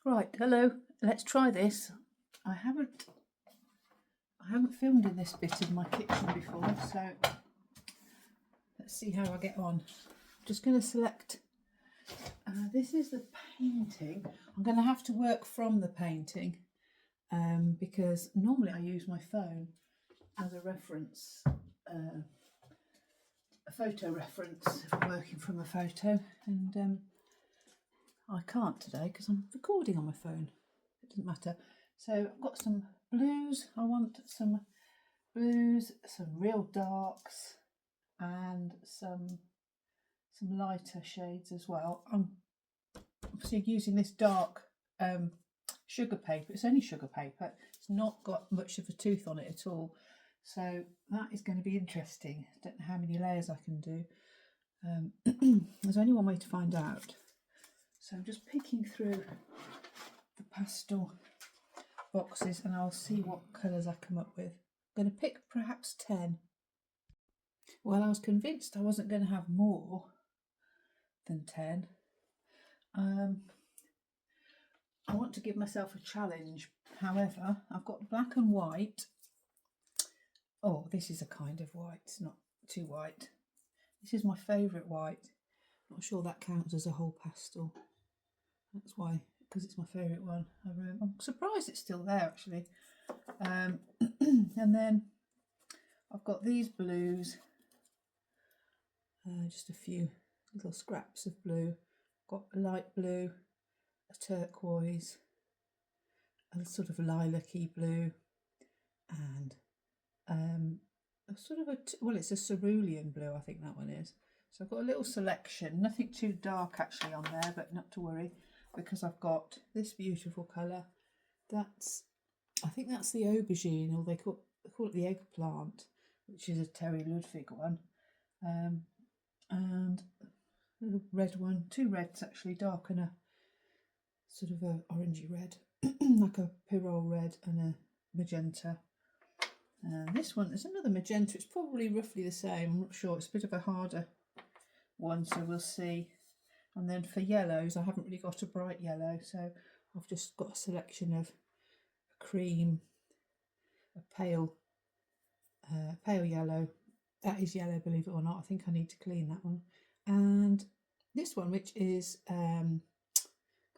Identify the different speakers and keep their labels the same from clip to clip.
Speaker 1: Right, hello. Let's try this. I haven't filmed in this bit of my kitchen before, so let's see how I get on. I'm just going to select. This is the painting. I'm going to have to work from the painting because normally I use my phone as a reference, a photo reference if I'm working from a photo, and I can't today because I'm recording on my phone. It doesn't matter. So I've got some blues. I want some blues, some real darks, and some lighter shades as well. I'm obviously using this dark sugar paper. It's only sugar paper. It's not got much of a tooth on it at all. So that is going to be interesting. I don't know how many layers I can do. There's only one way to find out. So I'm just picking through the pastel boxes and I'll see what colours I come up with. I'm going to pick perhaps 10. Well, I was convinced I wasn't going to have more than 10. I want to give myself a challenge. However, I've got black and white. Oh, this is a kind of white. It's not too white. This is my favourite white. Not sure that counts as a whole pastel. That's why, because it's my favourite one. I'm surprised it's still there actually. And then I've got these blues. Just a few little scraps of blue. Got a light blue, a turquoise, a sort of lilac-y blue, and a sort of it's a cerulean blue, I think that one is. So I've got a little selection, nothing too dark actually on there, but not to worry, because I've got this beautiful colour. I think that's the aubergine, or they call it the eggplant, which is a Terry Ludwig one. And a little red one, two reds actually, dark and a sort of a orangey red, like a Pyrrole red and a magenta. And this one is another magenta. It's probably roughly the same. I'm not sure. It's a bit of a harder one, so we'll see. And then for yellows, I haven't really got a bright yellow, so I've just got a selection of a cream, a pale yellow. That is yellow, believe it or not. I think I need to clean that one. And this one, which is can't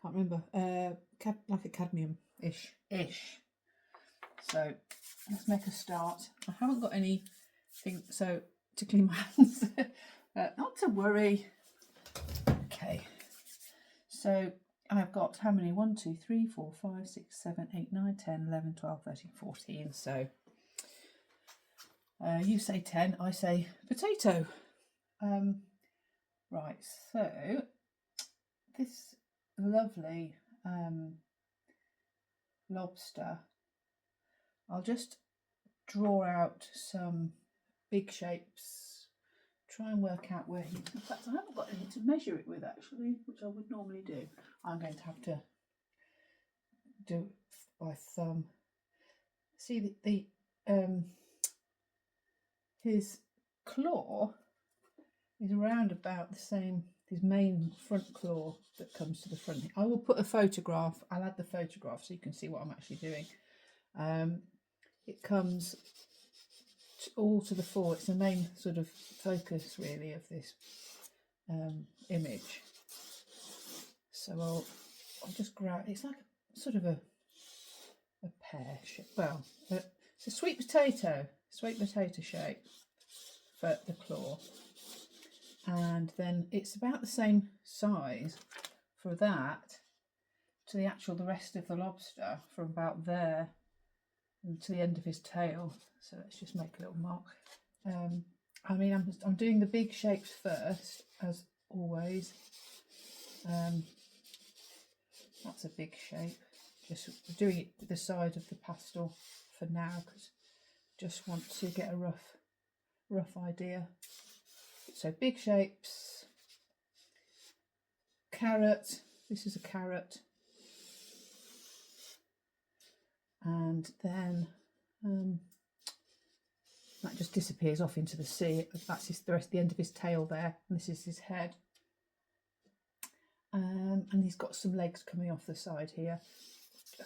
Speaker 1: remember, like a cadmium-ish. So let's make a start. I haven't got anything to clean my hands. Not to worry. Okay. So I've got how many? 1, 2, 3, 4, 5, 6, 7, 8, 9, 10, 11, 12, 13, 14. So you say 10, I say potato. Right, so this lovely lobster, I'll just draw out some big shapes, try and work out where in fact I haven't got any to measure it with actually, which I would normally do. I'm going to have to do it by thumb. See the his claw is around about the same, his main front claw that comes to the front. I will put a photograph, I'll add the photograph so you can see what I'm actually doing. It comes all to the fore. It's the main sort of focus really of this image. So I'll just grab, it's like sort of a pear shape. Well, it's a sweet potato shape for the claw. And then it's about the same size for that to the rest of the lobster, from about there and to the end of his tail. So let's just make a little mark. I mean, I'm doing the big shapes first, as always. That's a big shape. Just doing it with the side of the pastel for now, because I just want to get a rough idea. So big shapes. Carrot. This is a carrot. And then that just disappears off into the sea. That's the end of his tail there, and this is his head. and he's got some legs coming off the side here.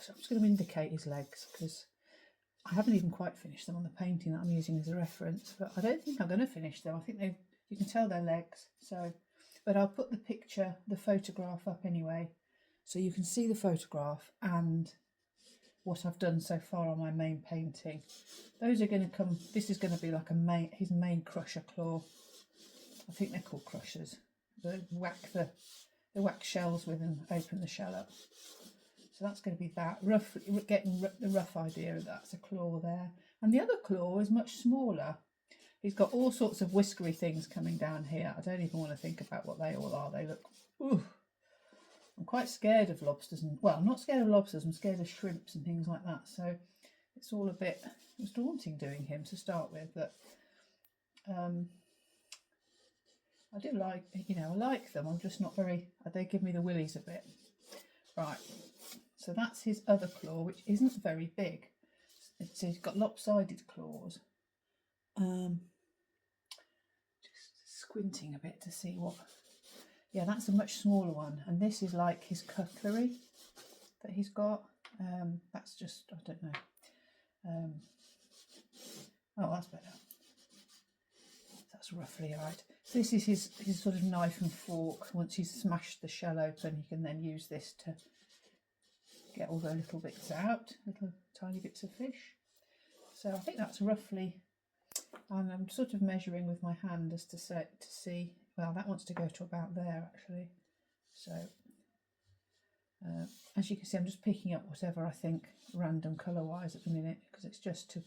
Speaker 1: So I'm just going to indicate his legs because I haven't even quite finished them on the painting that I'm using as a reference, but I don't think I'm going to finish them. I think you can tell they're legs. So, but I'll put the photograph up anyway, so you can see the photograph and what I've done so far on my main painting. Those are going to come. This is going to be like his main crusher claw. I think they're called crushers. They whack shells with and open the shell up. So that's going to be that, getting the rough idea of that's a claw there. And the other claw is much smaller. He's got all sorts of whiskery things coming down here. I don't even want to think about what they all are. They look, ooh. I'm quite scared of lobsters. Well, I'm not scared of lobsters, I'm scared of shrimps and things like that. So it's all it was daunting doing him to start with. But I do like, I like them. I'm just not very, they give me the willies a bit. Right. So that's his other claw, which isn't very big. He's got lopsided claws. Just squinting a bit to see what. Yeah, that's a much smaller one, and this is like his cutlery that he's got. That's just, I don't know. Oh, that's better. That's roughly right. So this is his sort of knife and fork. Once he's smashed the shell open, he can then use this to get all the little bits out, little tiny bits of fish. So I think that's roughly, and I'm sort of measuring with my hand as to see, well, that wants to go to about there actually. So as you can see, I'm just picking up whatever I think random colour wise at the minute, because it's just to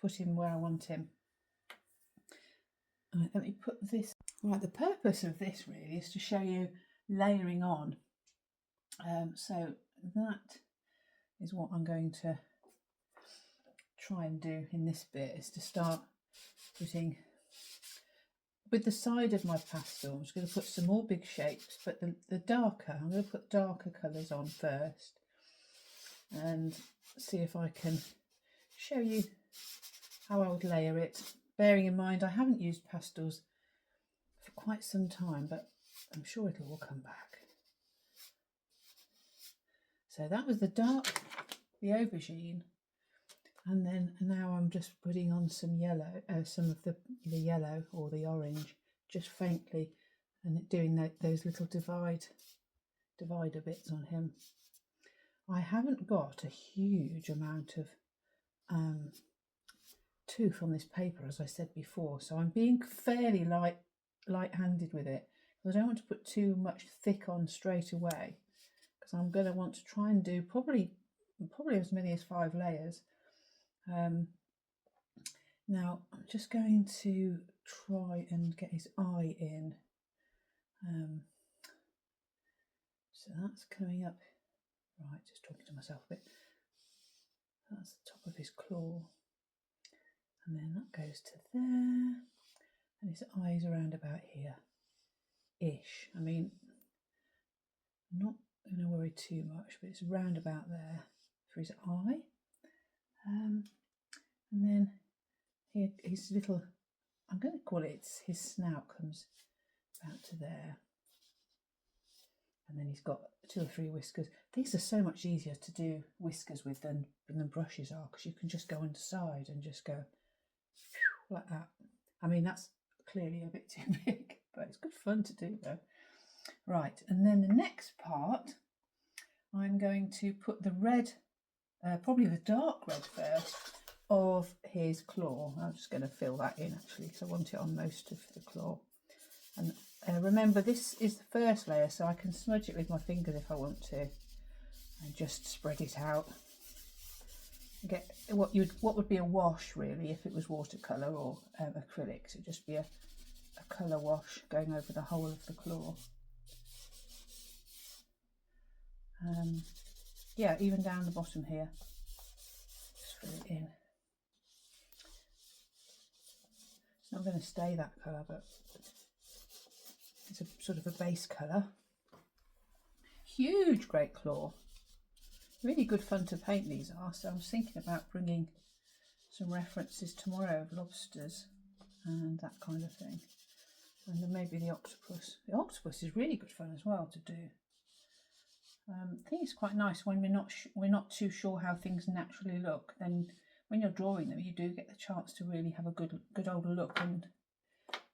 Speaker 1: put him where I want him. Right, let me put this. Right, the purpose of this really is to show you layering on. So that is what I'm going to try and do in this bit, is to start putting, with the side of my pastel, I'm just going to put some more big shapes, but the darker, I'm going to put darker colours on first and see if I can show you how I would layer it, bearing in mind I haven't used pastels for quite some time, but I'm sure it'll all come back. So that was the aubergine, and then now I'm just putting on some yellow, some of the yellow or the orange, just faintly, and doing those little divider bits on him. I haven't got a huge amount of tooth on this paper, as I said before, so I'm being fairly light-handed with it, because I don't want to put too much thick on straight away, because I'm going to want to try and do probably as many as 5 layers. Now I'm just going to try and get his eye in. So that's coming up, right, just talking to myself a bit. That's the top of his claw, and then that goes to there, and his eye's around about here-ish. I mean, I'm not going to worry too much, but it's round about there for his eye. And then here, his little, I'm going to call it his snout, comes about to there. And then he's got 2 or 3 whiskers. These are so much easier to do whiskers with than brushes are, because you can just go on the side and just go like that. I mean, that's clearly a bit too big, but it's good fun to do though. Right, and then the next part, I'm going to put the red, probably the dark red first, of his claw. I'm just going to fill that in actually, because I want it on most of the claw. And remember, this is the first layer, so I can smudge it with my fingers if I want to, and just spread it out. Get what would be a wash really if it was watercolour or acrylic. So it'd just be a colour wash going over the whole of the claw. Yeah, even down the bottom here. Just fill it in. It's not going to stay that colour, but it's a sort of a base colour. Huge great claw. Really good fun to paint these are, so I was thinking about bringing some references tomorrow of lobsters and that kind of thing. And then maybe the octopus. The octopus is really good fun as well to do. I think it's quite nice when we're not too sure how things naturally look. Then when you're drawing them, you do get the chance to really have a good old look and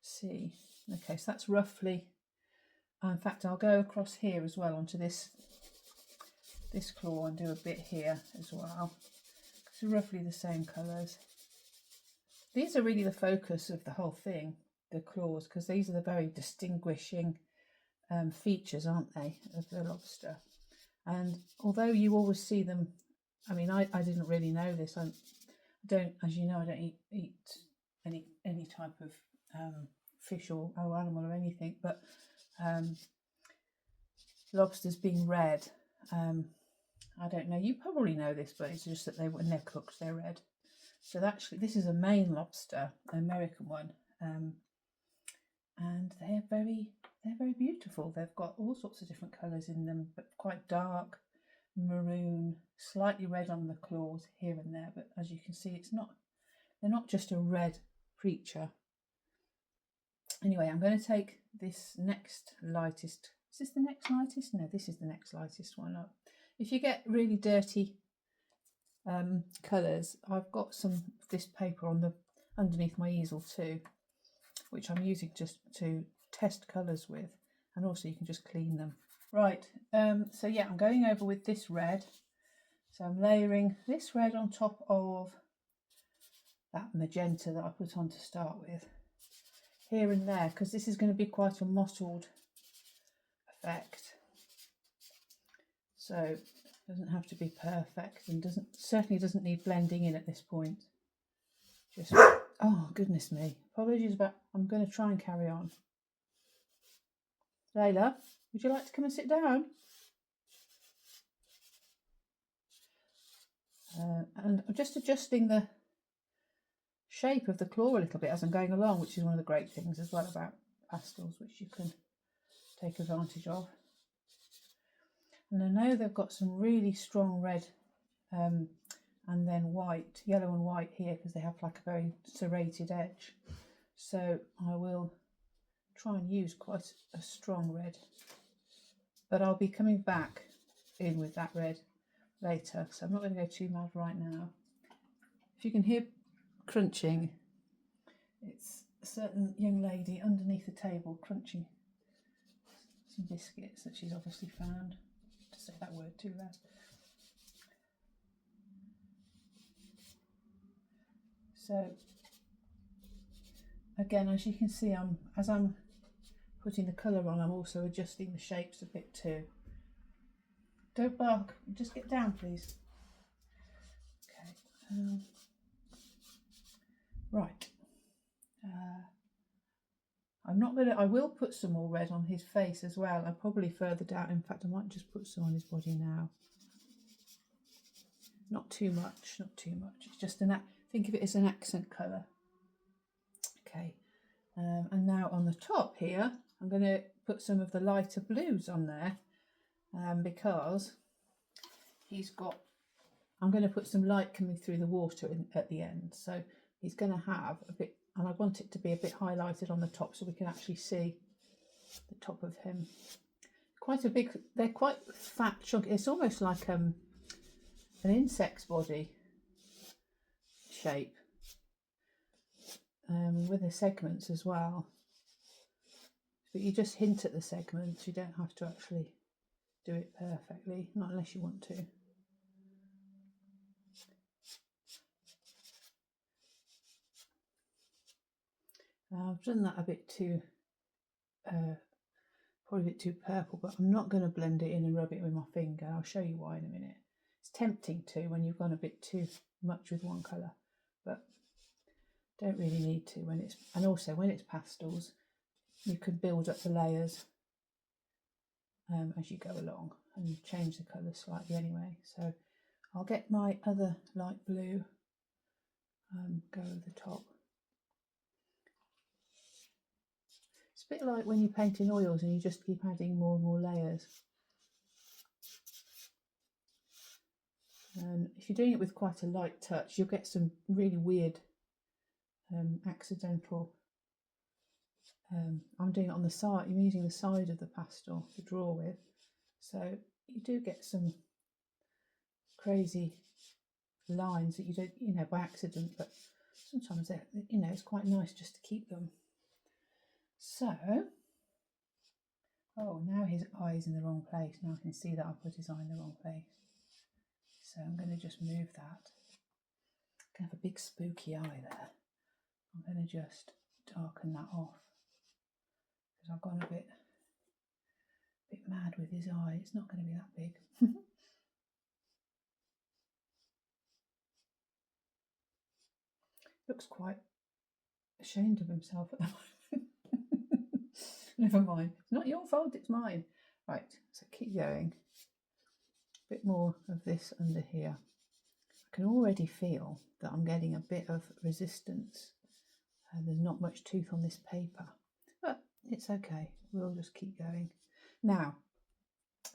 Speaker 1: see. Okay, so that's roughly. In fact, I'll go across here as well onto this claw and do a bit here as well. It's roughly the same colours. These are really the focus of the whole thing, the claws, because these are the very distinguishing features, aren't they, of the lobster. And although you always see them, I mean, I didn't really know this. I don't, as you know, I don't eat any type of fish or animal or anything, but lobsters being red, I don't know, you probably know this, but it's just that when they're cooked, they're red. So actually, this is a Maine lobster, an American one, and they're very beautiful. They've got all sorts of different colours in them, but quite dark, maroon, slightly red on the claws here and there. But as you can see, they're not just a red creature. Anyway, I'm going to take this next lightest. Is this the next lightest? No, this is the next lightest one up. If you get really dirty colours, I've got some of this paper on underneath my easel too, which I'm using just to test colours with, and also you can just clean them. Right, so yeah, I'm going over with this red. So I'm layering this red on top of that magenta that I put on to start with, here and there, because this is going to be quite a mottled effect. So it doesn't have to be perfect, and certainly doesn't need blending in at this point. Just, oh goodness me, apologies, but I'm going to try and carry on. Layla, would you like to come and sit down? And I'm just adjusting the shape of the claw a little bit as I'm going along, which is one of the great things as well about pastels, which you can take advantage of. And I know they've got some really strong red and then white, yellow and white here, because they have like a very serrated edge. So I will try and use quite a strong red, but I'll be coming back in with that red later, so I'm not going to go too mad right now. If you can hear crunching, it's a certain young lady underneath the table crunching some biscuits that she's obviously found. To say that word too loud. So again, as you can see, as I'm putting the colour on, I'm also adjusting the shapes a bit too. Don't bark, just get down please. Okay, right. I will put some more red on his face as well, and probably further down. In fact, I might just put some on his body now. Not too much, not too much. It's just think of it as an accent colour. Okay, and now on the top here, I'm going to put some of the lighter blues on there, because I'm going to put some light coming through the water at the end. So he's going to have a bit, and I want it to be a bit highlighted on the top so we can actually see the top of him. They're quite fat, chunky. It's almost like an insect's body shape, with the segments as well. But you just hint at the segments, you don't have to actually do it perfectly, not unless you want to. I've done that a bit too, probably a bit too purple, but I'm not going to blend it in and rub it with my finger. I'll show you why in a minute. It's tempting to when you've gone a bit too much with one colour, but don't really need to and also when it's pastels, you can build up the layers as you go along and change the colour slightly anyway. So I'll get my other light blue, go over the top. It's a bit like when you paint in oils and you just keep adding more and more layers. And if you're doing it with quite a light touch, you'll get some really weird accidental. I'm doing it on the side. I'm using the side of the pastel to draw with, so you do get some crazy lines that you don't, you know, by accident, but sometimes they're, you know, it's quite nice just to keep them. So, oh, now his eye's in the wrong place. Now I can see that I put his eye in the wrong place. So I'm going to just move that. I have a big spooky eye there. I'm going to just darken that off because I've gone a bit mad with his eye. It's not going to be that big. Looks quite ashamed of himself at the moment. Never mind. It's not your fault, it's mine. Right, so keep going. A bit more of this under here. I can already feel that I'm getting a bit of resistance. There's not much tooth on this paper, but it's okay. We'll just keep going. Now,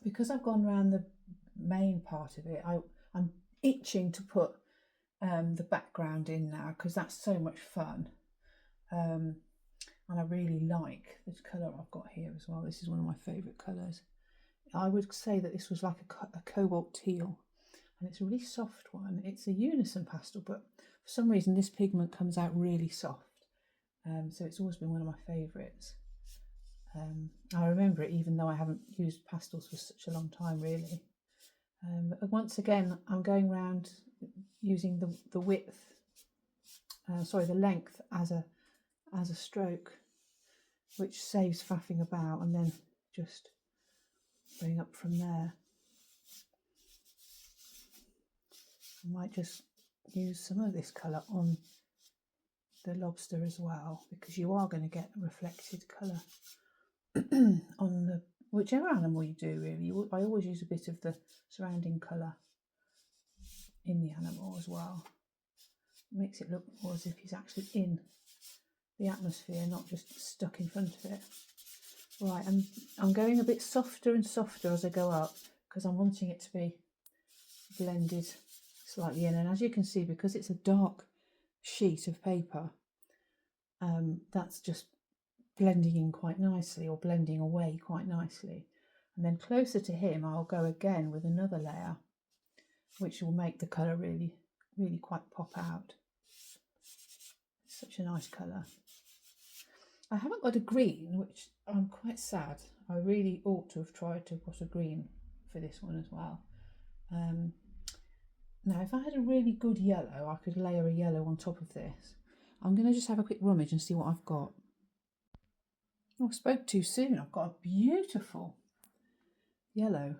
Speaker 1: because I've gone around the main part of it, I'm itching to put the background in now because that's so much fun. And I really like this colour I've got here as well. This is one of my favourite colours. I would say that this was like a cobalt teal, and it's a really soft one. It's a unison pastel, but for some reason this pigment comes out really soft. So it's always been one of my favourites. I remember it even though I haven't used pastels for such a long time, really. Once again, I'm going around using the width, the length as a stroke, which saves faffing about, and then just going up from there. I might just use some of this colour on the lobster as well, because you are going to get a reflected colour on the whichever animal you do, really. I always use a bit of the surrounding colour in the animal as well. It makes it look more as if he's actually in the atmosphere, not just stuck in front of it. Right, I'm going a bit softer and softer as I go up because I'm wanting it to be blended slightly in. And as you can see, because it's a dark sheet of paper, that's just blending in quite nicely, or blending away quite nicely. And then closer to him, I'll go again with another layer, which will make the colour really, really quite pop out. It's such a nice colour. I haven't got a green, which I'm quite sad. I really ought to have tried to put a green for this one as well. Now, if I had a really good yellow, I could layer a yellow on top of this. I'm going to just have a quick rummage and see what I've got. Oh, I spoke too soon. I've got a beautiful yellow.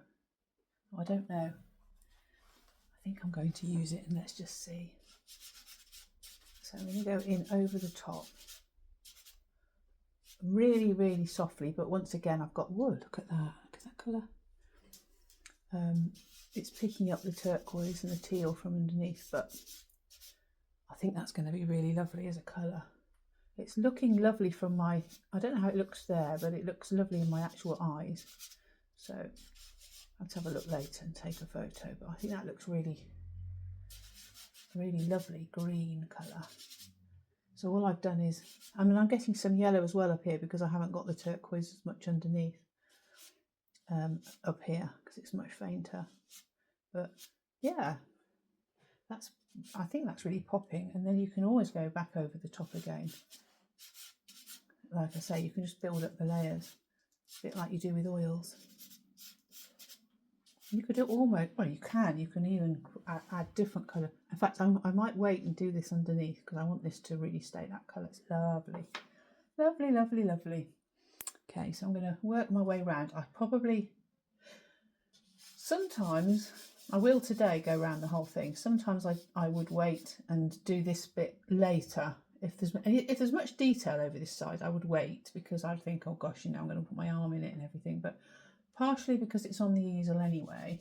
Speaker 1: I don't know. I think I'm going to use it, and let's just see. So I'm going to go in over the top. Really, really softly, but once again, I've got wood. Look at that. Look at that colour. It's picking up the turquoise and the teal from underneath, but I think that's going to be really lovely as a colour. It's looking lovely from my, I don't know how it looks there, but it looks lovely in my actual eyes. So I'll have to have a look later and take a photo, but I think that looks really, really lovely green colour. So all I've done is, I mean, I'm getting some yellow as well up here because I haven't got the turquoise as much underneath up here because it's much fainter. But yeah, I think that's really popping. And then you can always go back over the top again. Like I say, you can just build up the layers, a bit like you do with oils. You could do almost, well, you can even add different colour. In fact, I might wait and do this underneath because I want this to really stay that colour. It's lovely. Lovely, lovely, lovely. Okay, so I'm going to work my way around. Sometimes, I will today go around the whole thing. Sometimes I would wait and do this bit later. If there's much detail over this side, I would wait because I'd think, oh gosh, you know, I'm going to put my arm in it and everything. But partially because it's on the easel anyway,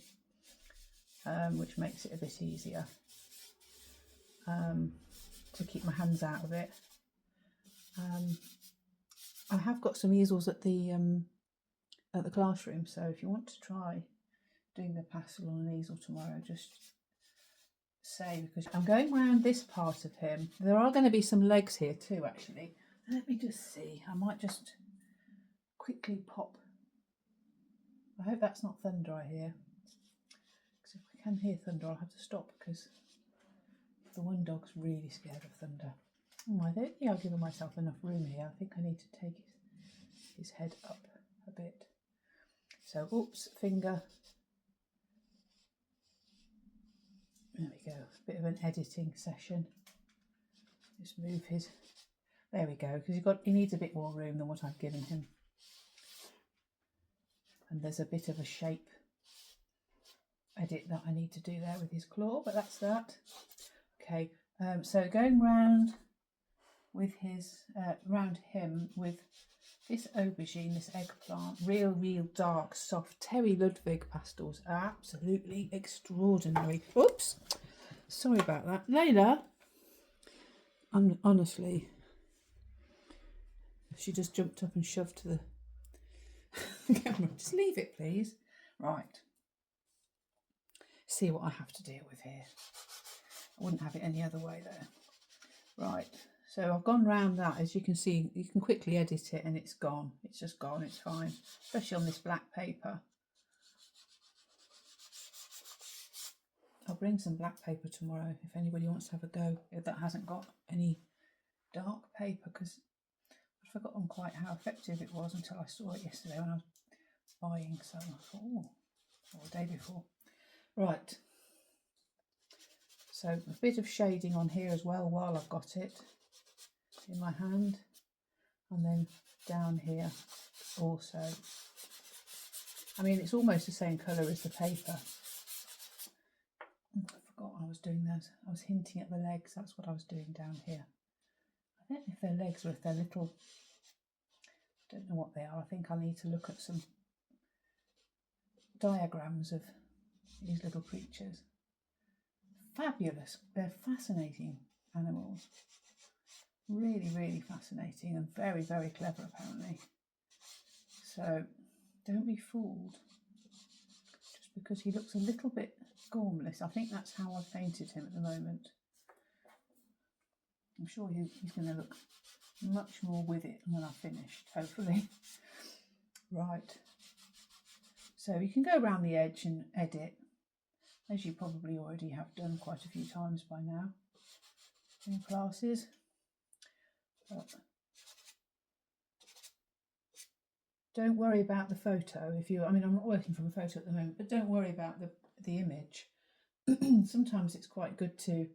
Speaker 1: which makes it a bit easier to keep my hands out of it. I have got some easels at the classroom, so if you want to try doing the pastel on an easel tomorrow, just say, because I'm going around this part of him. There are going to be some legs here too, actually. Let me just see. I might just quickly pop. I hope that's not thunder I hear. can hear thunder, I'll have to stop because the one dog's really scared of thunder. Oh, I don't think I've given myself enough room here. I think I need to take his head up a bit. So, oops, finger. There we go. Bit of an editing session. Just move his. There we go. Because he needs a bit more room than what I've given him. And there's a bit of a shape edit that I need to do there with his claw, but that's that. Okay. So going round with round him with this aubergine, this eggplant, real dark, soft Terry Ludwig pastels are absolutely extraordinary. Oops, sorry about that, Layla. Honestly, she just jumped up and shoved to the camera. Just leave it, please. Right. See what I have to deal with here. I wouldn't have it any other way there. Right. So I've gone round that. As you can see, you can quickly edit it and it's gone. It's just gone. It's fine. Especially on this black paper. I'll bring some black paper tomorrow if anybody wants to have a go if that hasn't got any dark paper, because I'd forgotten quite how effective it was until I saw it yesterday when I was buying some. I thought, oh, or the day before. Right. So a bit of shading on here as well while I've got it in my hand, and then down here also. I mean, it's almost the same colour as the paper. I forgot I was doing those. I was hinting at the legs. That's what I was doing down here. I don't know if they're legs or if they're little. I don't know what they are. I think I need to look at some diagrams of these little creatures. Fabulous. They're fascinating animals. Really fascinating and very clever apparently. So don't be fooled just because he looks a little bit gormless. I think that's how I've painted him at the moment. I'm sure he's going to look much more with it when I've finished, hopefully. Right. So you can go around the edge and edit, as you probably already have done quite a few times by now in classes. But don't worry about the photo. I mean, I'm not working from a photo at the moment, but don't worry about the image. Sometimes it's quite good to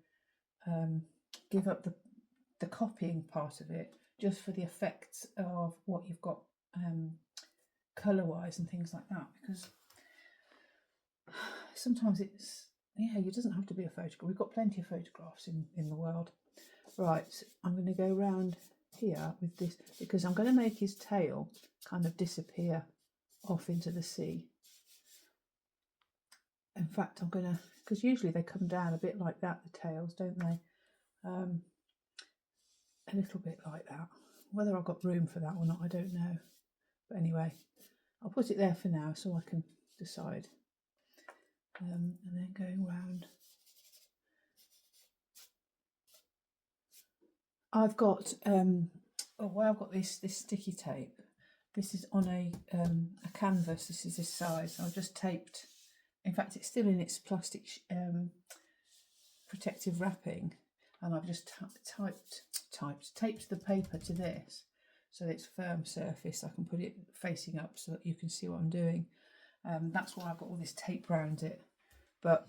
Speaker 1: give up the copying part of it just for the effects of what you've got colour-wise and things like that, because sometimes it's, it doesn't have to be a photograph. We've got plenty of photographs in the world. Right, I'm going to go round here with this because I'm going to make his tail kind of disappear off into the sea. In fact, I'm going to, because usually they come down a bit like that, the tails, don't they? A little bit like that. Whether I've got room for that or not, I don't know. But anyway, I'll put it there for now so I can decide. And then going round. I've got I've got this sticky tape. This is on a canvas. This is this size. I've just taped. In fact, it's still in its plastic protective wrapping, and I've just taped the paper to this so that it's firm surface. I can put it facing up so that you can see what I'm doing. That's why I've got all this tape around it. But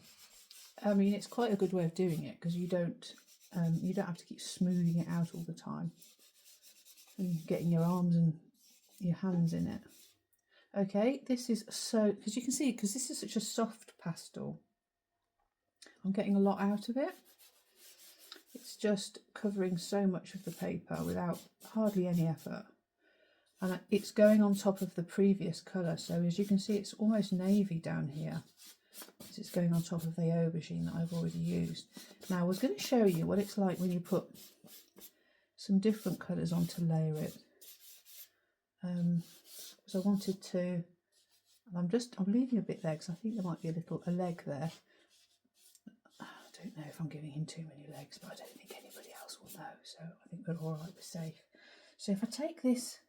Speaker 1: I mean, it's quite a good way of doing it because you don't have to keep smoothing it out all the time and getting your arms and your hands in it. Okay, this is so, because you can see, because this is such a soft pastel, I'm getting a lot out of it. It's just covering so much of the paper without hardly any effort. And it's going on top of the previous colour. So as you can see, it's almost navy down here. So it's going on top of the aubergine that I've already used. Now I was going to show you what it's like when you put some different colours on to layer it. So I wanted to, and I'm leaving a bit there because I think there might be a leg there. I don't know if I'm giving him too many legs, but I don't think anybody else will know. So I think we're all right, we're safe. So if I take this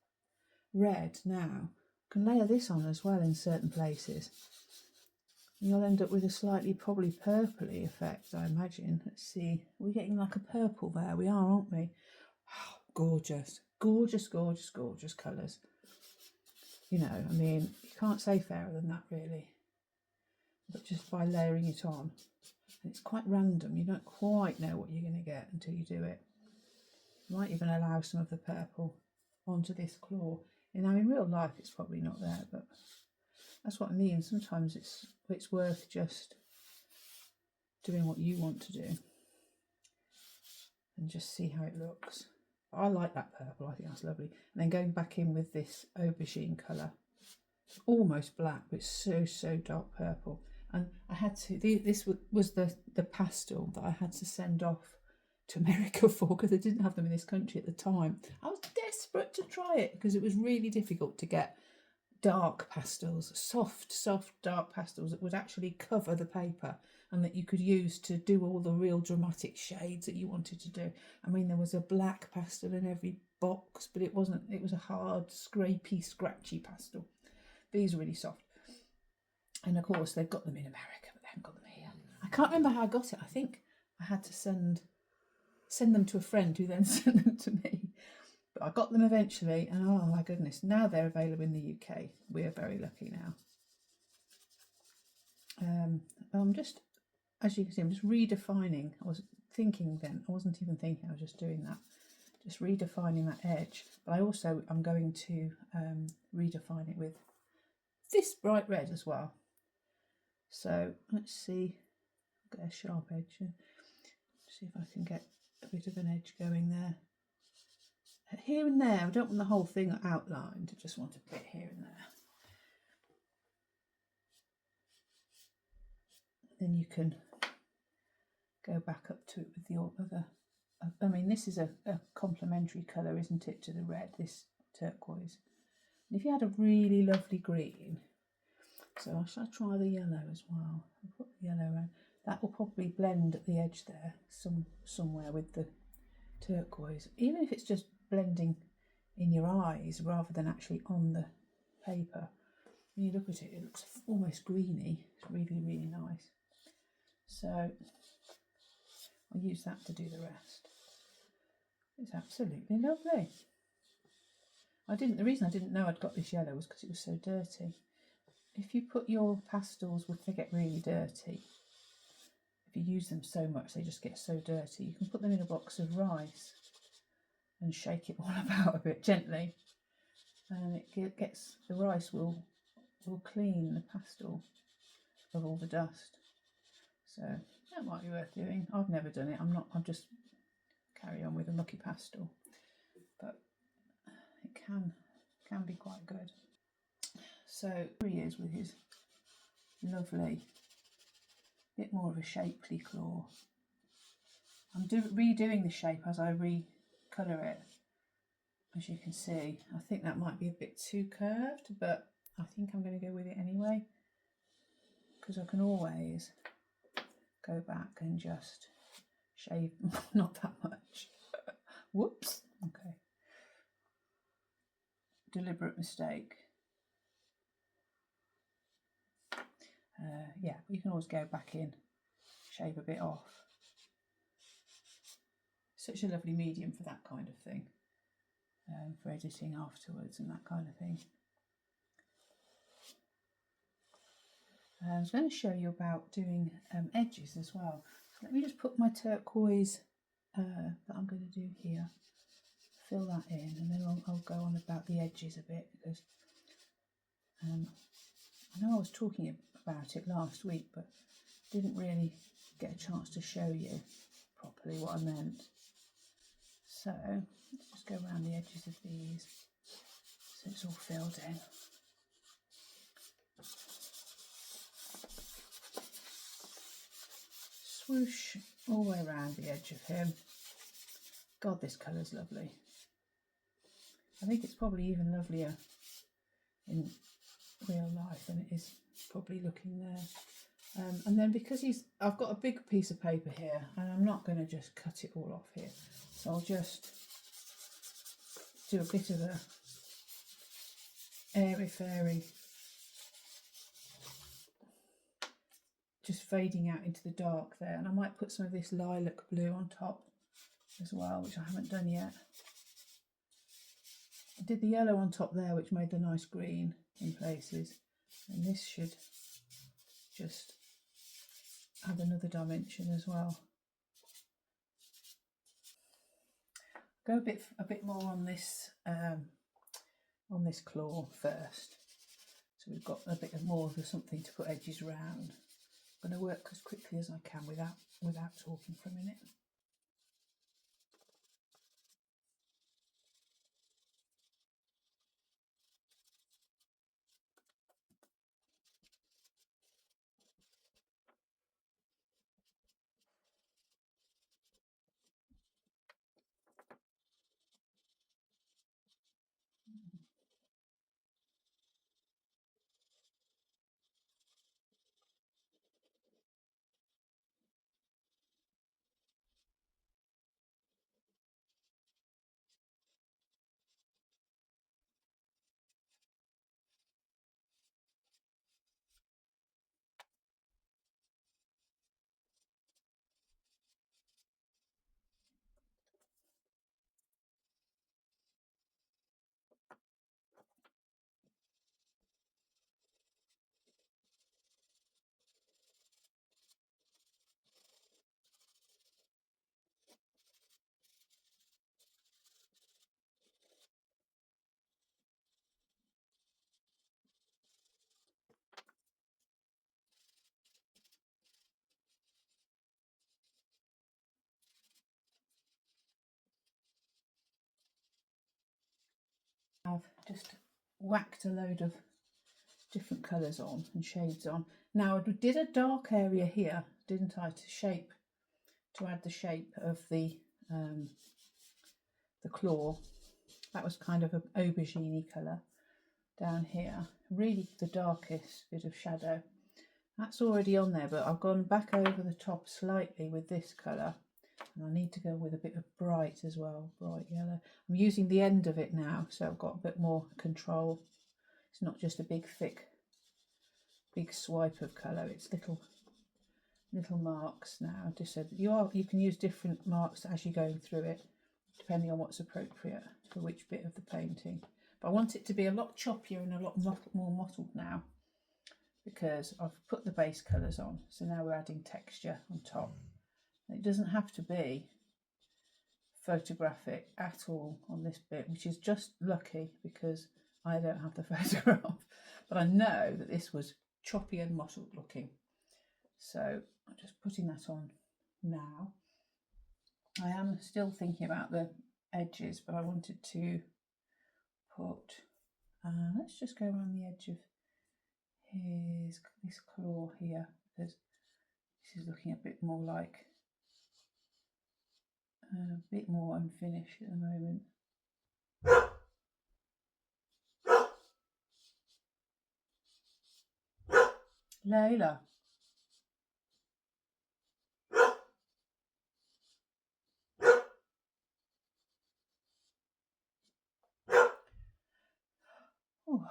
Speaker 1: red now, I can layer this on as well in certain places. You'll end up with a slightly probably purpley effect, I imagine. Let's see, we're getting like a purple there. We are, aren't we? Oh, gorgeous, gorgeous, gorgeous, gorgeous colours. You know, I mean, you can't say fairer than that really. But just by layering it on, and it's quite random. You don't quite know what you're going to get until you do it. You might even allow some of the purple onto this claw. You know, in real life it's probably not there, but that's what I mean. Sometimes it's worth just doing what you want to do and just see how it looks. I like that purple. I think that's lovely. And then going back in with this aubergine colour, almost black, but it's so dark purple. And I had to, this was the pastel that I had to send off to America for, because they didn't have them in this country at the time. I was desperate to try it because it was really difficult to get dark pastels, soft dark pastels that would actually cover the paper and that you could use to do all the real dramatic shades that you wanted to do. I mean, there was a black pastel in every box, but it was a hard, scrapey, scratchy pastel. These are really soft. And of course they've got them in America, but they haven't got them here. I can't remember how I got it. I think I had to send them to a friend who then sent them to me. But I got them eventually, and oh my goodness, now they're available in the UK. We are very lucky now. I'm just, as you can see, I'm just redefining. I was thinking then, I wasn't even thinking, I was just doing that. Just redefining that edge. But I'm going to redefine it with this bright red as well. So let's see, get a sharp edge. See if I can get a bit of an edge going there. Here and there, I don't want the whole thing outlined, I just want a bit here and there. Then you can go back up to it with your other, I mean, this is a complementary colour, isn't it, to the red, this turquoise. And if you had a really lovely green, so I shall try the yellow as well. I'll put the yellow around. That will probably blend at the edge there, somewhere with the turquoise. Even if it's just blending in your eyes rather than actually on the paper. When you look at it, it looks almost greeny. It's really, really nice. So I'll use that to do the rest. It's absolutely lovely. The reason I didn't know I'd got this yellow was because it was so dirty. If you put your pastels, they get really dirty. If you use them so much, they just get so dirty. You can put them in a box of rice and shake it all about a bit gently, and the rice will clean the pastel of all the dust. So that might be worth doing. I've never done it. I'll just carry on with a mucky pastel, but it can be quite good. So here he is with his lovely, bit more of a shapely claw. I'm redoing the shape as I recolour it. As you can see, I think that might be a bit too curved, but I think I'm going to go with it anyway, because I can always go back and just shave. Not that much. Whoops. Okay. Deliberate mistake. Yeah, you can always go back in, shave a bit off. Such a lovely medium for that kind of thing, for editing afterwards and that kind of thing. I was going to show you about doing edges as well. So let me just put my turquoise that I'm going to do here, fill that in, and then I'll go on about the edges a bit, because I know I was talking about it last week, but didn't really get a chance to show you properly what I meant. So let's just go around the edges of these so it's all filled in. Swoosh all the way around the edge of him. God, this colour's lovely. I think it's probably even lovelier in real life than it is probably looking there. And then because I've got a big piece of paper here, and I'm not going to just cut it all off here, so I'll just do a bit of a airy-fairy just fading out into the dark there. And I might put some of this lilac blue on top as well, which I haven't done yet. I did the yellow on top there, which made the nice green in places, and this should just add another dimension as well. Go a bit more on this claw first, so we've got a bit more of something to put edges around. I'm going to work as quickly as I can without talking for a minute. I've just whacked a load of different colours on and shades on. Now I did a dark area here, didn't I, to add the shape of the claw. That was kind of an aubergine colour down here, really the darkest bit of shadow. That's already on there, but I've gone back over the top slightly with this colour, and I need to go with a bit of bright as well, bright yellow. I'm using the end of it now, so I've got a bit more control. It's not just a big thick big swipe of colour, it's little marks now. Just so that you can use different marks as you're going through it, depending on what's appropriate for which bit of the painting. But I want it to be a lot choppier and a lot more mottled now, because I've put the base colours on, so now we're adding texture on top. It doesn't have to be photographic at all on this bit, which is just lucky because I don't have the photograph, but I know that this was choppy and mottled looking. So I'm just putting that on now. I am still thinking about the edges, but I wanted to put, let's just go around the edge of this claw here, because this is looking a bit more like a bit more unfinished at the moment. Layla. Oh.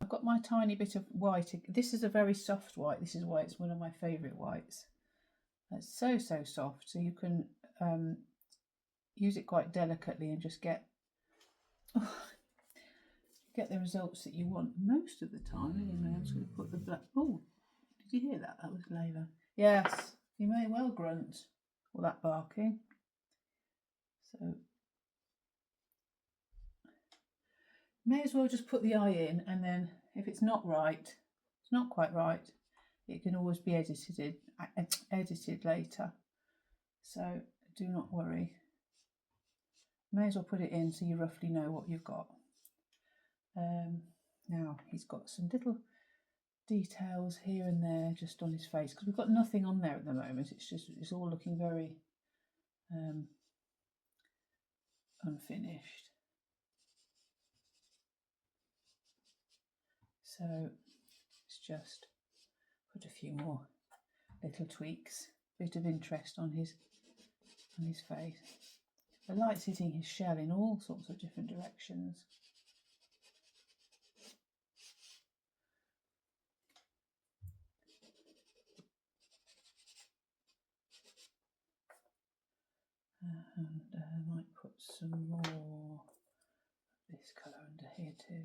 Speaker 1: I've got my tiny bit of white. This is a very soft white. This is why it's one of my favourite whites. It's so soft, so you can use it quite delicately and just get the results that you want most of the time. Anyway, I'm just going to put the black. Oh, did you hear that? That was Layla. Yes, you may well grunt all that barking. So may as well just put the eye in, and then if it's not right, it's not quite right, it can always be edited later. So do not worry. May as well put it in so you roughly know what you've got. Now he's got some little details here and there just on his face, because we've got nothing on there at the moment. It's all looking very unfinished. So let's just put a few more little tweaks, bit of interest on his face. The light's hitting his shell in all sorts of different directions. And I might put some more of this colour under here too.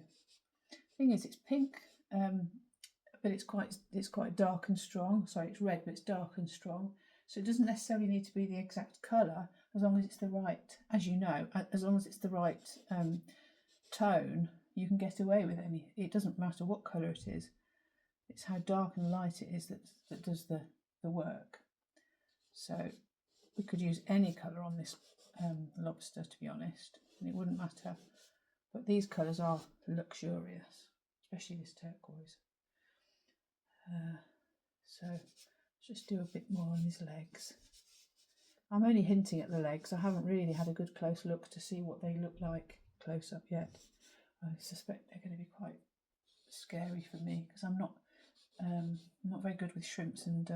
Speaker 1: Thing is, it's pink, but it's quite dark and strong. Sorry, it's red, but it's dark and strong. So it doesn't necessarily need to be the exact colour, as long as it's the right, as you know, as long as it's the right tone, you can get away with any. It doesn't matter what colour it is. It's how dark and light it is that does the work. So we could use any colour on this lobster, to be honest, and it wouldn't matter. But these colours are luxurious, especially this turquoise. So let's just do a bit more on his legs. I'm only hinting at the legs. I haven't really had a good close look to see what they look like close up yet. I suspect they're going to be quite scary for me because I'm not very good with shrimps and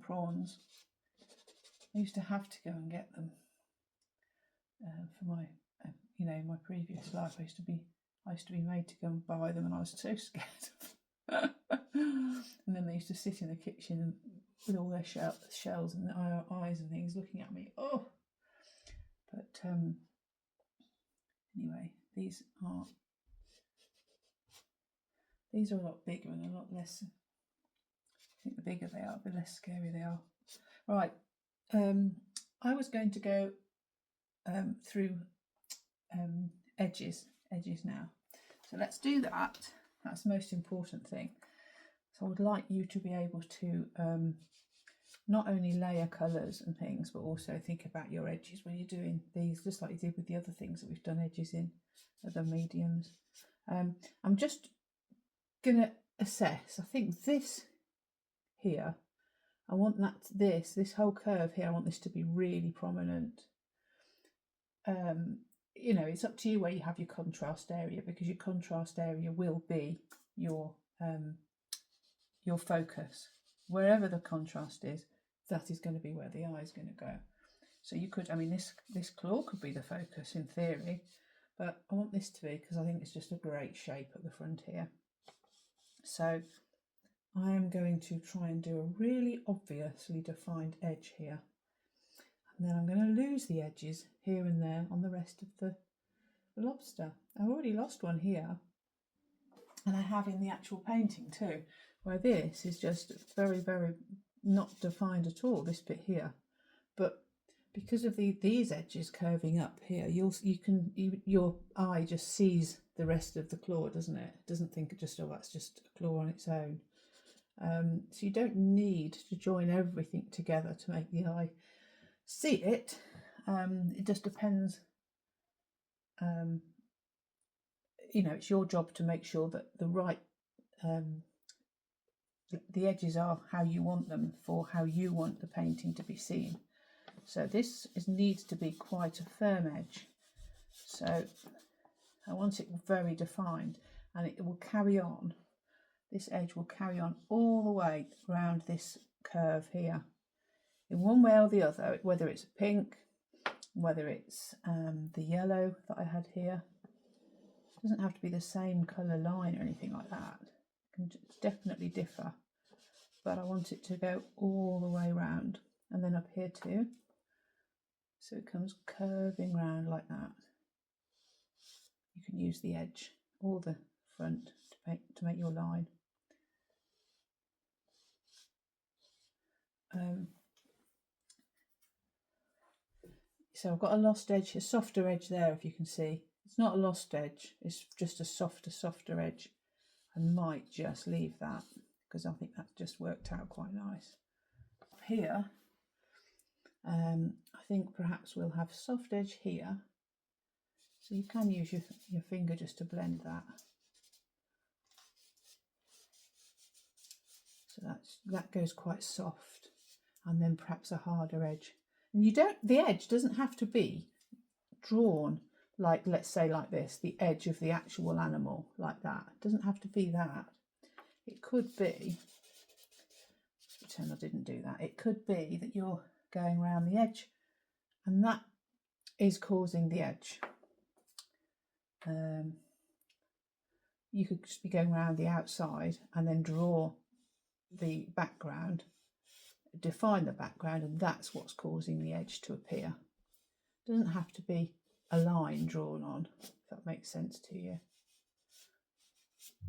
Speaker 1: prawns. I used to have to go and get them for my, in my previous life. I used to be made to go and buy them, and I was so scared of them. And then they used to sit in the kitchen with all their shells and their eyes and things looking at me. Oh, but anyway, these are a lot bigger and a lot less. I think the bigger they are, the less scary they are. Right. I was going to go through edges now. So let's do that. That's the most important thing. So I would like you to be able to not only layer colours and things, but also think about your edges when you're doing these, just like you did with the other things that we've done edges in, other mediums. I'm just going to assess. I think this here, I want this whole curve here, I want this to be really prominent. It's up to you where you have your contrast area, because your contrast area will be your focus. Wherever the contrast is, that is going to be where the eye is going to go. So you could, this claw could be the focus in theory, but I want this to be, because I think it's just a great shape at the front here. So I am going to try and do a really obviously defined edge here. And then I'm going to lose the edges here and there on the rest of the lobster. I've already lost one here, and I have in the actual painting too, where this is just very, very not defined at all, this bit here. But because of these edges curving up here, your eye just sees the rest of the claw, doesn't it? It doesn't think just, oh, that's just a claw on its own. So you don't need to join everything together to make the eye see it. It just depends. It's your job to make sure that the right the edges are how you want them, for how you want the painting to be seen. So this needs to be quite a firm edge. So I want it very defined, and it will carry on. This edge will carry on all the way around this curve here, in one way or the other, whether it's pink, whether it's the yellow that I had here. It doesn't have to be the same colour line or anything like that. It can definitely differ, but I want it to go all the way round, and then up here too. So it comes curving round like that. You can use the edge or the front to make your line. So I've got a lost edge, a softer edge there, if you can see. It's not a lost edge, it's just a softer edge. I might just leave that, because I think that just worked out quite nice. Up here, I think perhaps we'll have soft edge here. So you can use your finger just to blend that. So that goes quite soft, and then perhaps a harder edge. And the edge doesn't have to be drawn like, let's say like this, the edge of the actual animal like that. It doesn't have to be that. It could be right, and I didn't do that. It could be that you're going around the edge, and that is causing the edge. You could just be going around the outside and then draw the background, define the background, and that's what's causing the edge to appear. It doesn't have to be a line drawn on, if that makes sense to you.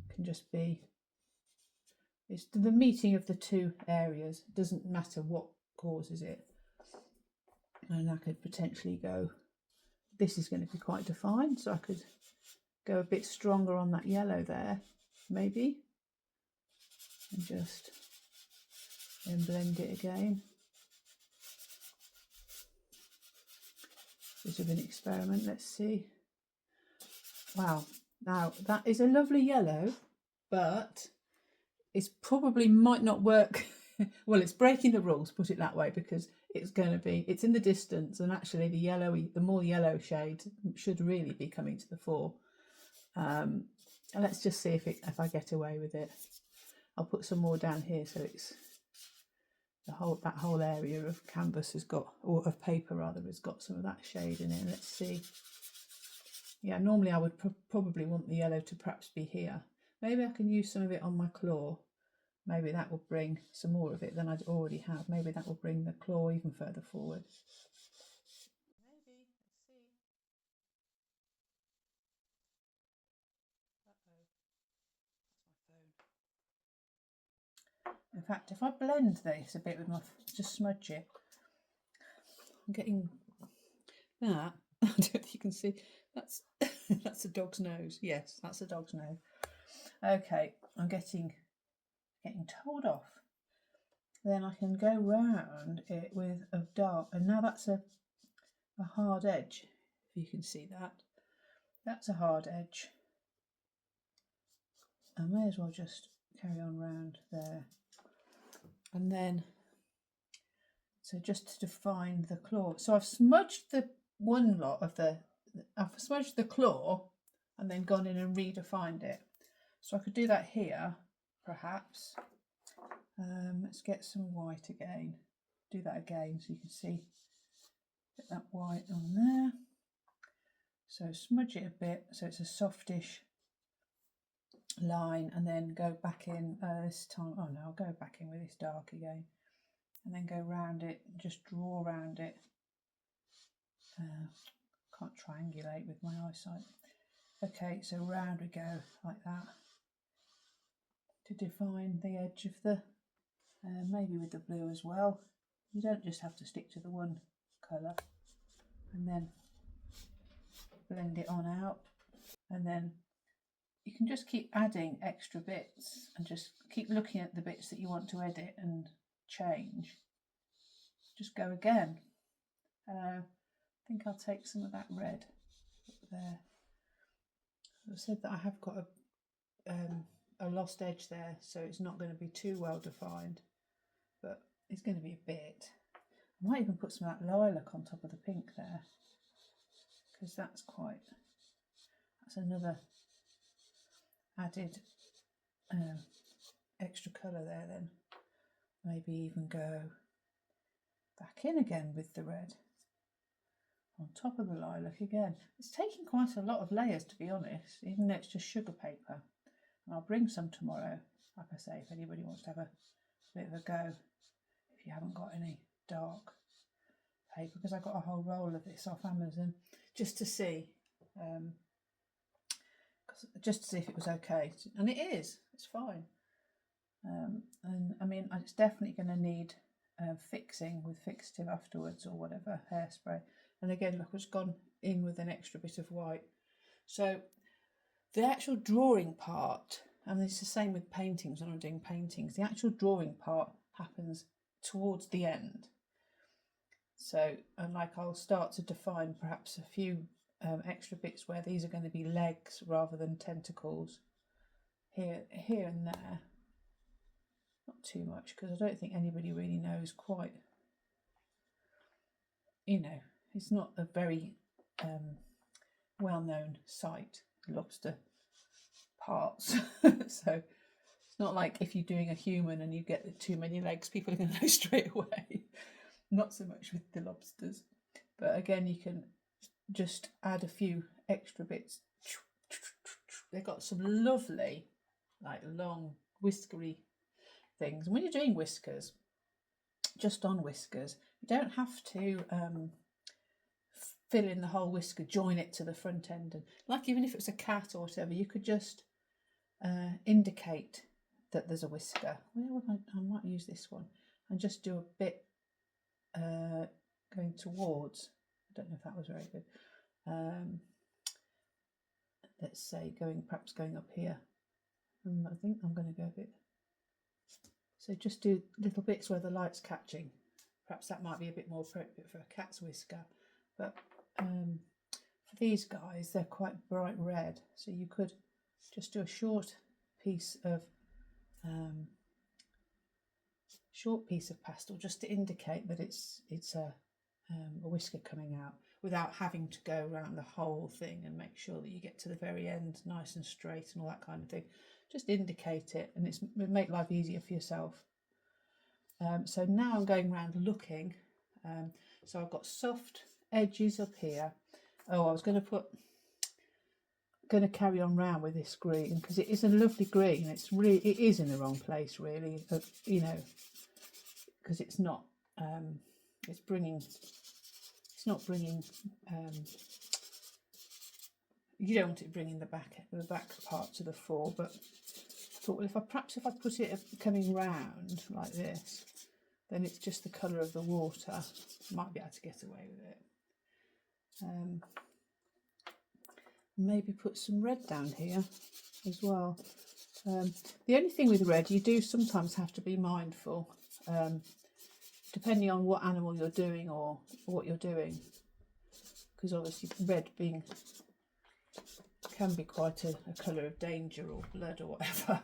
Speaker 1: It can just be, it's the meeting of the two areas. It doesn't matter what causes it. And I could potentially go, this is going to be quite defined, so I could go a bit stronger on that yellow there, maybe, and just then blend it again. Bit of an experiment, let's see. Wow, now that is a lovely yellow, but it's probably might not work. Well, it's breaking the rules, put it that way, because it's in the distance, and actually the more yellow shade should really be coming to the fore. And let's just see if I get away with it. I'll put some more down here, so it's that whole area of canvas has got, or of paper rather, has got some of that shade in it. Let's see. Yeah, normally I would probably want the yellow to perhaps be here. Maybe I can use some of it on my claw. Maybe that will bring some more of it than I'd already have. Maybe that will bring the claw even further forward. Maybe, let's see. Uh-oh, that's my phone. In fact, if I blend this a bit with just smudge it, I'm getting that. I don't think you can see. That's that's a dog's nose. Yes, that's a dog's nose. Okay, I'm getting told off. Then I can go round it with a dark, and now that's a hard edge. If you can see that, that's a hard edge. I may as well just carry on round there, and then so just to define the claw. So I've smudged the one lot of I've smudged the claw and then gone in and redefined it. So I could do that here, perhaps. Let's get some white again. Do that again so you can see. Get that white on there. So smudge it a bit so it's a softish line, and then go back in this time. Oh no, I'll go back in with this dark again, and then go round it. Just draw around it. Can't triangulate with my eyesight. Okay, so round we go like that to define the edge of the. Maybe with the blue as well. You don't just have to stick to the one colour, and then blend it on out, and then you can just keep adding extra bits and just keep looking at the bits that you want to edit and change. Just go again. I think I'll take some of that red up there. I said that I have got a lost edge there, so it's not going to be too well defined, but it's going to be a bit. I might even put some of that lilac on top of the pink there, because that's another added extra colour there. Then maybe even go back in again with the red on top of the lilac again. It's taking quite a lot of layers, to be honest, even though it's just sugar paper. And I'll bring some tomorrow, like I say, if anybody wants to have a bit of a go, if you haven't got any dark paper, because I got a whole roll of this off Amazon just to see, just to see if it was okay, and it is. It's fine. And I mean, it's definitely going to need fixing with fixative afterwards, or whatever, hairspray. And again, look, I've just gone in with an extra bit of white. So the actual drawing part, and it's the same with paintings when I'm doing paintings, the actual drawing part happens towards the end. So, and like I'll start to define perhaps a few extra bits where these are going to be legs rather than tentacles here and there. Not too much, because I don't think anybody really knows quite, it's not a very well-known site, Lobster parts. So It's not like if you're doing a human and you get too many legs, people are going to know straight away. Not so much with the lobsters. But again, you can just add a few extra bits. They've got some lovely, like long, whiskery things. And when you're doing whiskers, just on whiskers, you don't have to fill in the whole whisker, join it to the front end. And like even if it's a cat or whatever, you could just indicate that there's a whisker. Where would I might use this one and just do a bit going towards. I don't know if that was very good. Let's say perhaps going up here. I think I'm going to go a bit. So just do little bits where the light's catching. Perhaps that might be a bit more appropriate for a cat's whisker. But for these guys, they're quite bright red. So you could just do a short piece of pastel just to indicate that it's a whisker coming out, without having to go around the whole thing and make sure that you get to the very end nice and straight and all that kind of thing. Just indicate it, and it'll make life easier for yourself. So now I'm going around looking. So I've got soft edges up here. Oh, I was going to carry on round with this green because it is a lovely green. It is in the wrong place really, you know, because it's not. It's not bringing. You don't want it bringing the back part to the fore, but I thought, well, if I put it coming round like this, then it's just the colour of the water. I might be able to get away with it. Maybe put some red down here as well. The only thing with red, you do sometimes have to be mindful, depending on what animal you're doing or what you're doing, because obviously red can be quite a colour of danger or blood or whatever.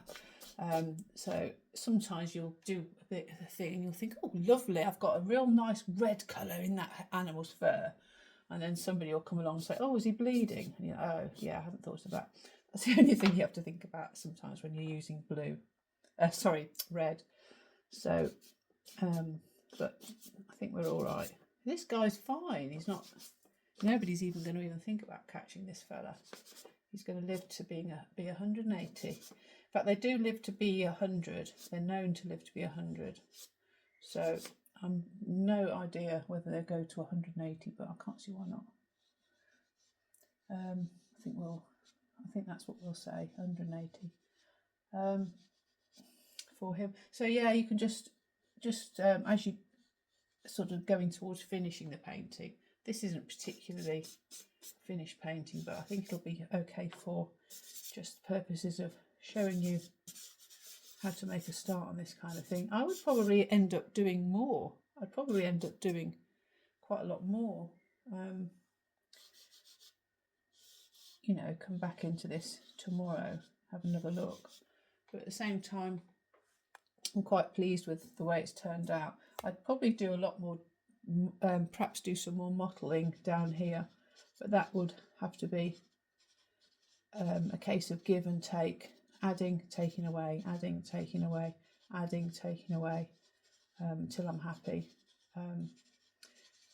Speaker 1: So sometimes you'll do a bit of a thing and you'll think, oh lovely, I've got a real nice red colour in that animal's fur, and then somebody will come along and say, oh, is he bleeding? And you're like, oh yeah, I hadn't thought of that. That's the only thing you have to think about sometimes when you're using red. So but I think we're all right. This guy's fine. He's not. Nobody's even going to even think about catching this fella. He's going to live to be 180. In fact, they do live to be 100. They're known to live to be 100. So I'm no idea whether they'll go to 180, but I can't see why not. I think that's what we'll say, 180 for him. So yeah, you can just as you sort of going towards finishing the painting. This isn't particularly finished painting, but I think it'll be okay for just purposes of showing you how to make a start on this kind of thing. I would probably end up doing more. I'd probably end up doing quite a lot more. You know, come back into this tomorrow, have another look. But at the same time, I'm quite pleased with the way it's turned out. I'd probably do a lot more, perhaps do some more mottling down here, but that would have to be a case of give and take, adding, taking away, adding, taking away, adding, taking away, until I'm happy,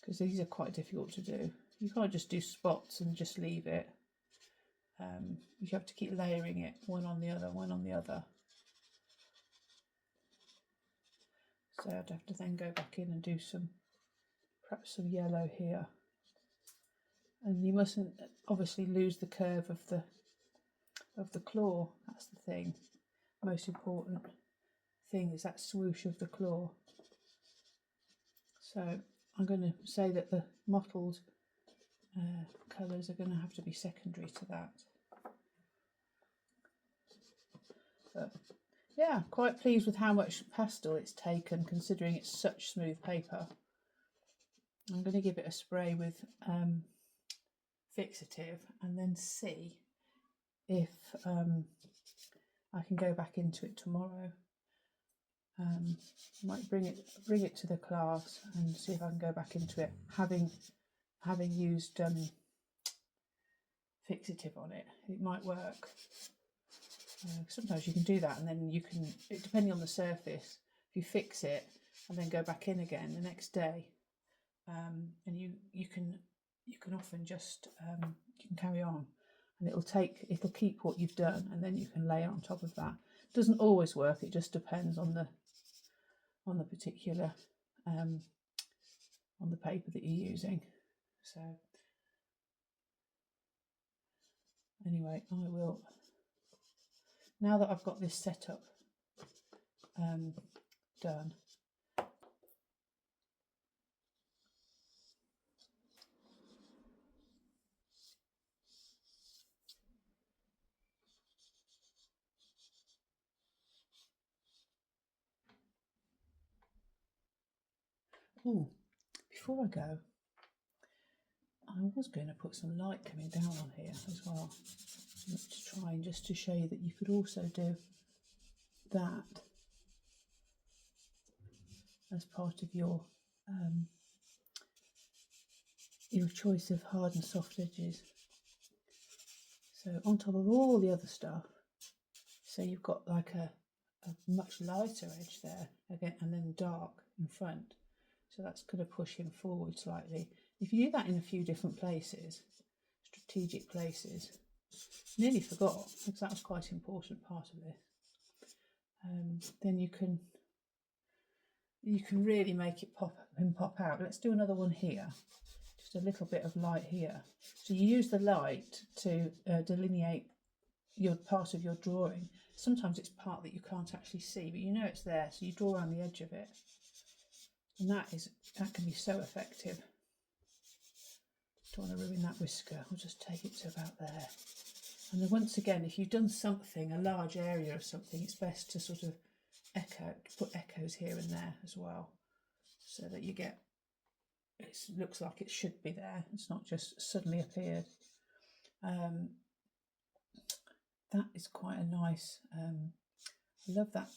Speaker 1: because these are quite difficult to do. You can't just do spots and just leave it. You have to keep layering it, one on the other, one on the other. So I'd have to then go back in and do perhaps some yellow here. And you mustn't obviously lose the curve of the claw. That's the thing. Most important thing is that swoosh of the claw. So I'm going to say that the mottled colours are going to have to be secondary to that. But yeah, quite pleased with how much pastel it's taken, considering it's such smooth paper. I'm going to give it a spray with fixative and then see if I can go back into it tomorrow. Might bring it to the class and see if I can go back into it, having used fixative on it. It might work. Sometimes you can do that, and then you can, depending on the surface, if you fix it and then go back in again the next day, and you can often just you can carry on, and it'll keep what you've done, and then you can lay it on top of that. It doesn't always work. It just depends on the particular on the paper that you're using. So anyway, I will, now that I've got this setup done, before I go, I was going to put some light coming down on here as well, to try and just to show you that you could also do that as part of your choice of hard and soft edges. So on top of all the other stuff, so you've got like a much lighter edge there again, and then dark in front. So that's going to push him forward slightly. If you do that in a few different places, strategic places, nearly forgot, because that was quite an important part of this, then you can really make it pop out. Let's do another one here, just a little bit of light here. So you use the light to delineate your part of your drawing. Sometimes it's part that you can't actually see, but you know it's there, so you draw around the edge of it, and that can be so effective. Don't want to ruin that whisker. I'll just take it to about there. And then once again, if you've done something, a large area of something, it's best to sort of put echoes here and there as well, so that you get, it looks like it should be there. It's not just suddenly appeared. That is quite a nice, I love that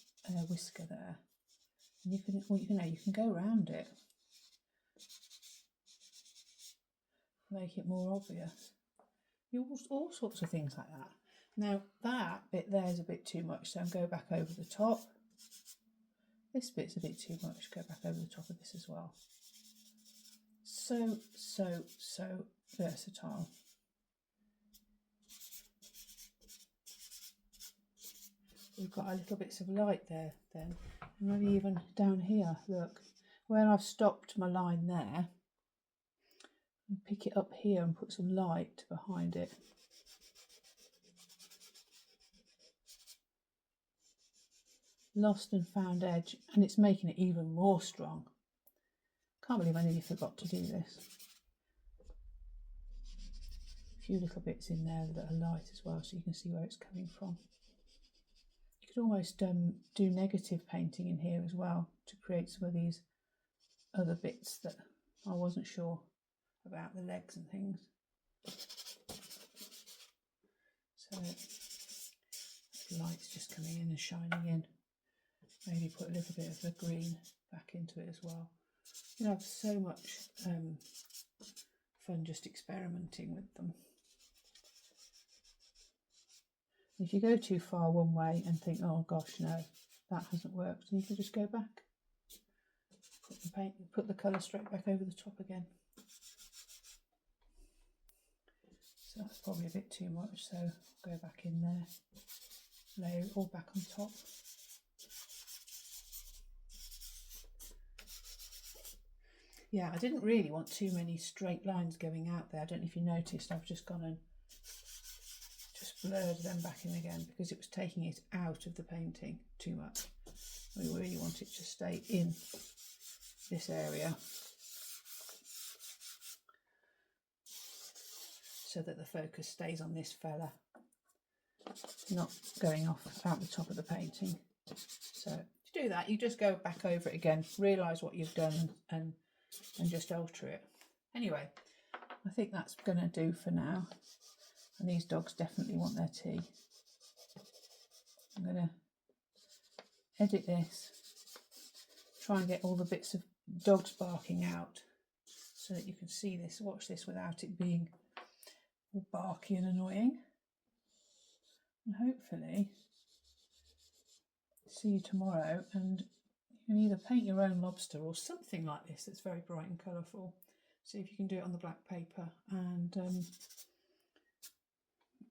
Speaker 1: whisker there. And you can go around it, make it more obvious. All sorts of things like that. Now that bit there is a bit too much, so I'll go back over the top. This bit's a bit too much, go back over the top of this as well. So versatile. We've got our little bits of light there then, and maybe even down here, look, where I've stopped my line there, and pick it up here and put some light behind it. Lost and found edge, and it's making it even more strong. Can't believe I nearly forgot to do this. A few little bits in there that are light as well, so you can see where it's coming from. You could almost do negative painting in here as well to create some of these other bits that I wasn't sure about, the legs and things. So the light's just coming in and shining in. Maybe put a little bit of the green back into it as well. You have so much fun just experimenting with them. If you go too far one way and think, oh gosh, no, that hasn't worked, then you can just go back. Put the colour straight back over the top again. So that's probably a bit too much, so I'll go back in there, layer it all back on top. Yeah, I didn't really want too many straight lines going out there. I don't know if you noticed, I've just gone and just blurred them back in again because it was taking it out of the painting too much. We really want it to stay in this area so that the focus stays on this fella, not going off out the top of the painting. So to do that, you just go back over it again, realise what you've done and just alter it. Anyway, I think that's going to do for now. And these dogs definitely want their tea. I'm going to edit this, try and get all the bits of dogs barking out so that you can see this, watch this without it being all barky and annoying. And hopefully see you tomorrow, and you can either paint your own lobster or something like this that's very bright and colourful. See if you can do it on the black paper and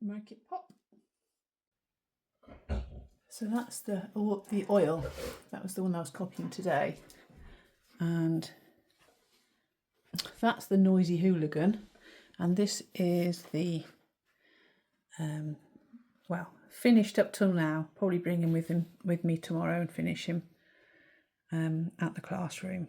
Speaker 1: make it pop. So that's the oil. That was the one I was copying today. And that's the Noisy Hooligan. And this is the, well, finished up till now. Probably bring him with me tomorrow and finish him at the classroom.